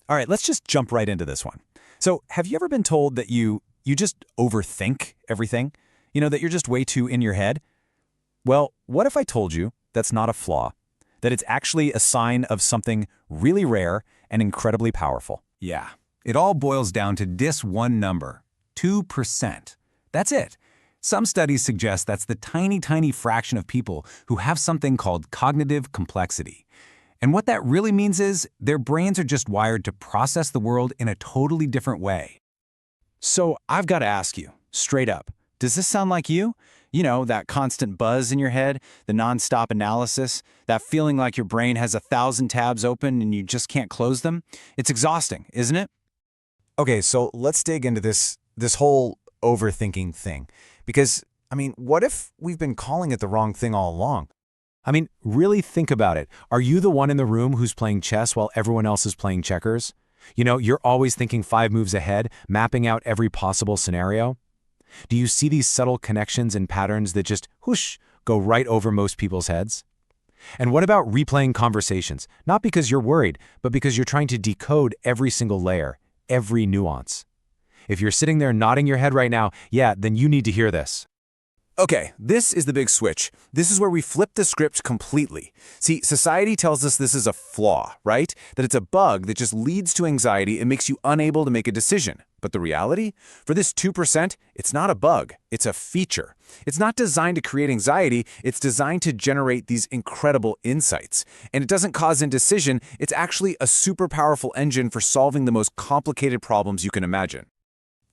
All right, let's just jump right into this one. So, have you ever been told that you just overthink everything? That you're just way too in your head? Well, what if I told you that's not a flaw? That it's actually a sign of something really rare and incredibly powerful? Yeah, it all boils down to this one number, 2%. That's it. Some studies suggest that's the tiny, tiny fraction of people who have something called cognitive complexity. And what that really means is their brains are just wired to process the world in a totally different way. So, I've got to ask you, straight up, does this sound like you? That constant buzz in your head, the nonstop analysis, that feeling like your brain has 1,000 tabs open and you just can't close them? It's exhausting, isn't it? Okay, so let's dig into this whole overthinking thing. Because, what if we've been calling it the wrong thing all along? Really think about it. Are you the one in the room who's playing chess while everyone else is playing checkers? You're always thinking 5 moves ahead, mapping out every possible scenario. Do you see these subtle connections and patterns that just, whoosh, go right over most people's heads? And what about replaying conversations? Not because you're worried, but because you're trying to decode every single layer, every nuance. If you're sitting there nodding your head right now, yeah, then you need to hear this. Okay, this is the big switch. This is where we flip the script completely. See, society tells us this is a flaw, right? That it's a bug that just leads to anxiety and makes you unable to make a decision. But the reality? For this 2%, it's not a bug, it's a feature. It's not designed to create anxiety, it's designed to generate these incredible insights. And it doesn't cause indecision, it's actually a super powerful engine for solving the most complicated problems you can imagine.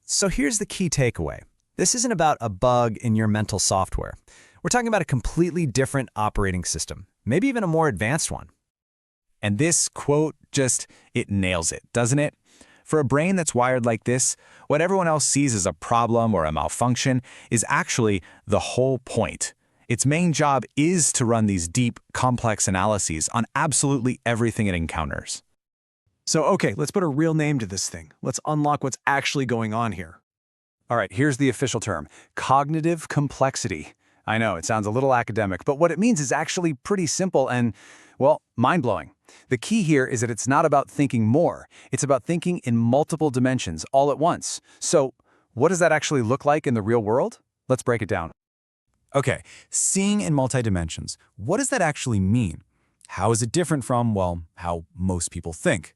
So here's the key takeaway. This isn't about a bug in your mental software. We're talking about a completely different operating system, maybe even a more advanced one. And this quote it nails it, doesn't it? For a brain that's wired like this, what everyone else sees as a problem or a malfunction is actually the whole point. Its main job is to run these deep, complex analyses on absolutely everything it encounters. So, okay, let's put a real name to this thing. Let's unlock what's actually going on here. All right, here's the official term, cognitive complexity. I know, it sounds a little academic, but what it means is actually pretty simple and, well, mind-blowing. The key here is that it's not about thinking more. It's about thinking in multiple dimensions all at once. So, what does that actually look like in the real world? Let's break it down. Okay, seeing in multi-dimensions, what does that actually mean? How is it different from, well, how most people think?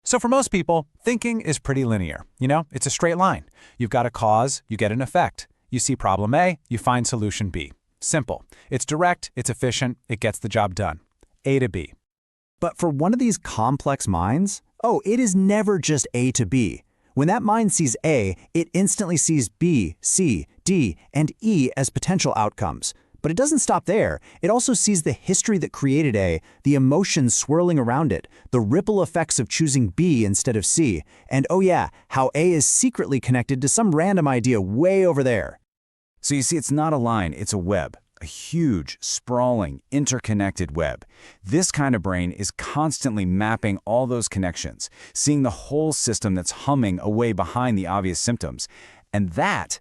So for most people, thinking is pretty linear. It's a straight line. You've got a cause, you get an effect. You see problem A, you find solution B. Simple. It's direct, it's efficient, it gets the job done. A to B. But for one of these complex minds, it is never just A to B. When that mind sees A, it instantly sees B, C, D, and E as potential outcomes. But it doesn't stop there. It also sees the history that created A, the emotions swirling around it, the ripple effects of choosing B instead of C, and oh yeah, how A is secretly connected to some random idea way over there. So you see, it's not a line, it's a web. A huge, sprawling, interconnected web. This kind of brain is constantly mapping all those connections, seeing the whole system that's humming away behind the obvious symptoms. And that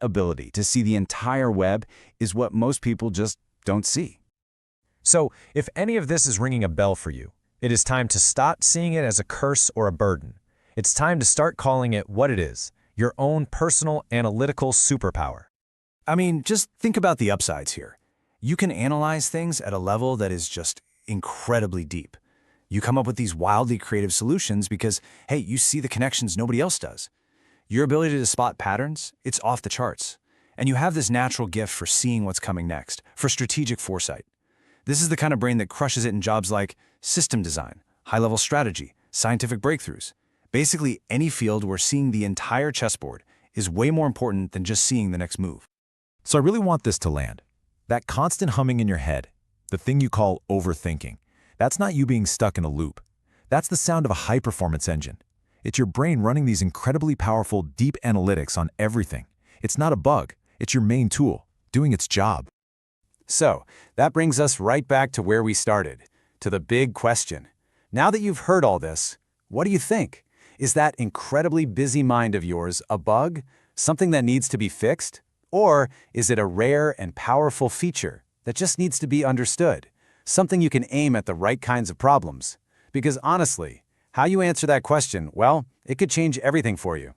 ability to see the entire web is what most people just don't see. So, if any of this is ringing a bell for you, it is time to stop seeing it as a curse or a burden. It's time to start calling it what it is, your own personal analytical superpower. Just think about the upsides here. You can analyze things at a level that is just incredibly deep. You come up with these wildly creative solutions because, hey, you see the connections nobody else does. Your ability to spot patterns, it's off the charts. And you have this natural gift for seeing what's coming next, for strategic foresight. This is the kind of brain that crushes it in jobs like system design, high-level strategy, scientific breakthroughs. Basically, any field where seeing the entire chessboard is way more important than just seeing the next move. So I really want this to land. That constant humming in your head, the thing you call overthinking, that's not you being stuck in a loop. That's the sound of a high-performance engine. It's your brain running these incredibly powerful, deep analytics on everything. It's not a bug. It's your main tool, doing its job. So, that brings us right back to where we started, to the big question. Now that you've heard all this, what do you think? Is that incredibly busy mind of yours a bug, something that needs to be fixed? Or is it a rare and powerful feature that just needs to be understood, something you can aim at the right kinds of problems? Because honestly, How you answer that question, well, it could change everything for you.